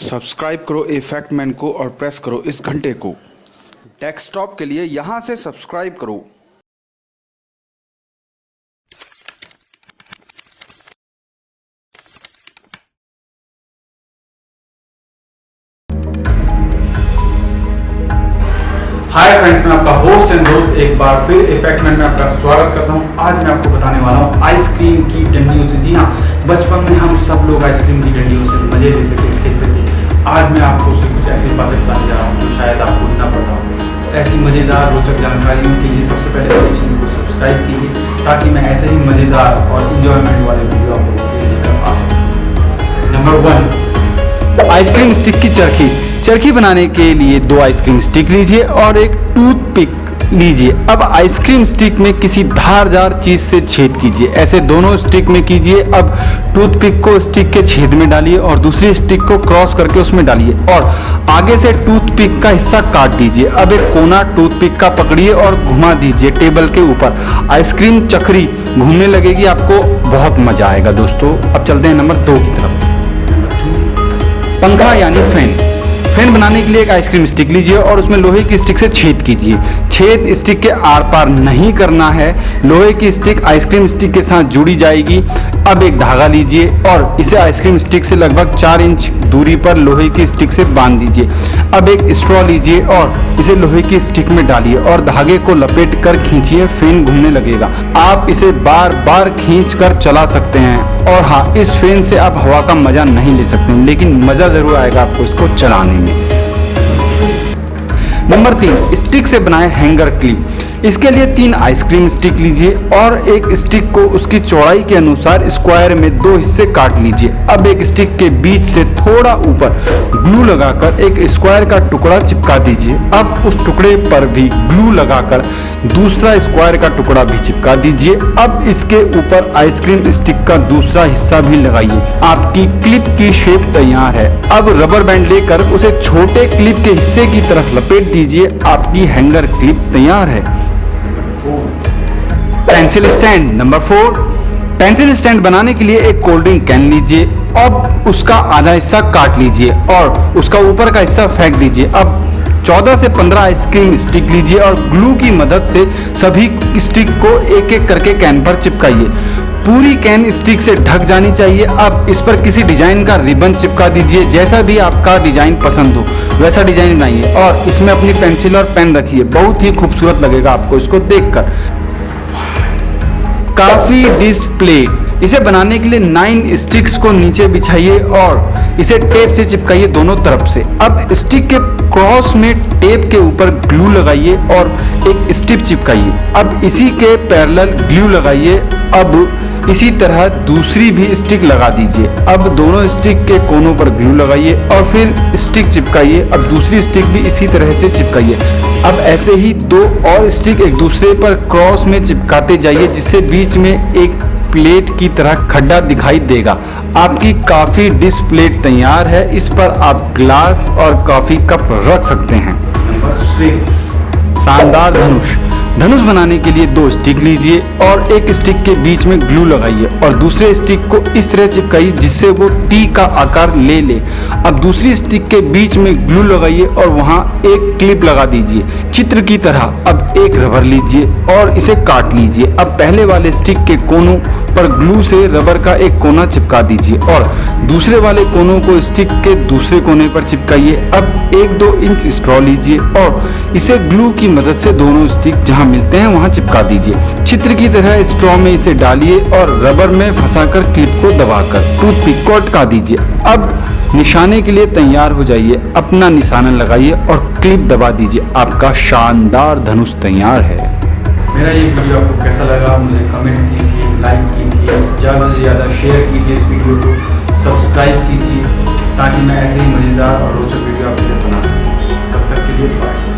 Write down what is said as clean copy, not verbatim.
Subscribe करो effect man को और प्रेस करो इस घंटे को। डेस्कटॉप के लिए यहां से सब्सक्राइब करो। हाय फ्रेंड्स, मैं आपका होस्ट एंड दोस्त एक बार फिर इफेक्ट मैन में आपका स्वागत करता हूं। आज मैं आपको बताने वाला हूं आइसक्रीम की डंडियों से। जी हाँ, बचपन में हम सब लोग आइसक्रीम की डंडियों से मजे लेते थे, खेलते थे। आज मैं आपको उसकी कुछ ऐसी बातें बताने जा रहा हूँ जो शायद आपको न पता हो। ऐसी मज़ेदार रोचक जानकारियों के लिए सबसे पहले इस चैनल को सब्सक्राइब कीजिए ताकि मैं ऐसे ही मज़ेदार और इंजॉयमेंट वाले वीडियो आप लोगों के लिए लेकर आ सकूँ। नंबर 1, आइसक्रीम स्टिक की चरखी। चरखी बनाने के लिए 2 आइसक्रीम स्टिक लीजिए और एक टूथपिक लीजिए। अब आइसक्रीम स्टिक में किसी धारदार चीज से छेद कीजिए। ऐसे दोनों स्टिक में कीजिए। अब टूथपिक को स्टिक के छेद में डालिए और दूसरी स्टिक को क्रॉस करके उसमें डालिए और आगे से टूथपिक का हिस्सा काट दीजिए। अब एक कोना टूथपिक का पकड़िए और घुमा दीजिए टेबल के ऊपर। आइसक्रीम चक्री घूमने लगेगी, आपको बहुत मजा आएगा दोस्तों। अब चलते हैं नंबर 2 की तरफ। पंखा यानी फैन। फैन बनाने के लिए एक आइसक्रीम स्टिक लीजिए और उसमें लोहे की स्टिक से छेद कीजिए। छेद स्टिक के आर पार नहीं करना है। लोहे की स्टिक आइसक्रीम स्टिक के साथ जुड़ी जाएगी। अब एक धागा लीजिए और इसे आइसक्रीम स्टिक से लगभग 4 इंच दूरी पर लोहे की स्टिक से बांध दीजिए। अब एक स्ट्रॉ लीजिए और इसे लोहे की स्टिक में डालिए और धागे को लपेट कर खींचिए। फैन घूमने लगेगा। आप इसे बार बार खींच कर चला सकते हैं। और हाँ, इस फैन से आप हवा का मजा नहीं ले सकते, लेकिन मजा जरूर आएगा आपको इसको चलाने में। नंबर 3, स्टिक से बनाए हैंगर क्लिप। इसके लिए 3 आइसक्रीम स्टिक लीजिए और एक स्टिक को उसकी चौड़ाई के अनुसार स्क्वायर में 2 हिस्से काट लीजिए। अब एक स्टिक के बीच से थोड़ा ऊपर ग्लू लगाकर एक स्क्वायर का टुकड़ा चिपका दीजिए। अब उस टुकड़े पर भी ग्लू लगाकर दूसरा स्क्वायर का टुकड़ा भी चिपका दीजिए। अब इसके ऊपर आइसक्रीम स्टिक का दूसरा हिस्सा भी लगाइए। आपकी क्लिप की शेप तैयार है। अब रबर बैंड लेकर उसे छोटे क्लिप के हिस्से की तरफ लपेट दीजिए। आपकी हैंगर क्लिप तैयार है। Pencil stand. Number 4, pencil stand बनाने के लिए एक कोल्ड ड्रिंक कैन लीजिए। अब उसका आधा हिस्सा काट लीजिए और उसका ऊपर का हिस्सा फेंक दीजिए। अब 14 से 15 आइसक्रीम स्टिक लीजिए और ग्लू की मदद से सभी स्टिक को एक एक करके कैन पर चिपकाइए। पूरी कैन स्टिक से ढक जानी चाहिए। अब इस पर किसी डिजाइन का रिबन चिपका दीजिए। जैसा भी आपका डिजाइन पसंद हो वैसा डिजाइन बनाइए और इसमें अपनी पेंसिल और पेन रखिए। बहुत ही खूबसूरत लगेगा आपको इसको देखकर। काफी डिस्प्ले। इसे बनाने के लिए 9 स्टिक्स को नीचे बिछाइए और इसे टेप से चिपकाइए दोनों तरफ से। अब स्टिक के क्रॉस में टेप के ऊपर ग्लू लगाइए और एक स्टिप चिपकाइए। अब इसी के पैरेलल ग्लू लगाइए। अब इसी तरह दूसरी भी स्टिक लगा दीजिए। अब दोनों स्टिक के कोनों पर ग्लू लगाइए और फिर स्टिक चिपकाइए। अब दूसरी स्टिक भी इसी तरह से चिपकाइए। अब ऐसे ही 2 और स्टिक एक दूसरे पर क्रॉस में चिपकाते जाइए जिससे बीच में एक प्लेट की तरह खड्डा दिखाई देगा। आपकी कॉफी डिश प्लेट तैयार है। इस पर आप ग्लास और कॉफी कप रख सकते हैं। नंबर 6, शानदार धनुष। धनुष बनाने के लिए 2 स्टिक लीजिए और एक स्टिक के बीच में ग्लू लगाइए और दूसरे स्टिक को इस तरह चिपकाइए जिससे वो टी का आकार ले ले। अब दूसरी स्टिक के बीच में ग्लू लगाइए और वहां एक क्लिप लगा दीजिए चित्र की तरह। अब एक रबर लीजिए और इसे काट लीजिए। अब पहले वाले स्टिक के कोनों पर ग्लू से रबर का एक कोना चिपका दीजिए और दूसरे वाले कोनों को स्टिक के दूसरे कोने पर चिपकाइए। अब 1-2 इंच स्ट्रॉ लीजिए और इसे ग्लू की मदद से दोनों स्टिक जहां मिलते हैं वहां चिपका दीजिए। चित्र की तरह स्ट्रॉ में इसे डालिए और रबर में फंसाकर क्लिप को दबाकर टूथपिक को अटका दीजिए। अब निशाने के लिए तैयार हो जाइए। अपना निशाना लगाइए और क्लिप दबा दीजिए। आपका शानदार धनुष तैयार है। मेरा ये वीडियो आपको कैसा लगा मुझे कमेंट कीजिए, लाइक कीजिए, ज़्यादा से ज़्यादा शेयर कीजिए इस वीडियो को, सब्सक्राइब कीजिए ताकि मैं ऐसे ही मज़ेदार और रोचक वीडियो आपके लिए बना सकूँ। तब तक के लिए बाय।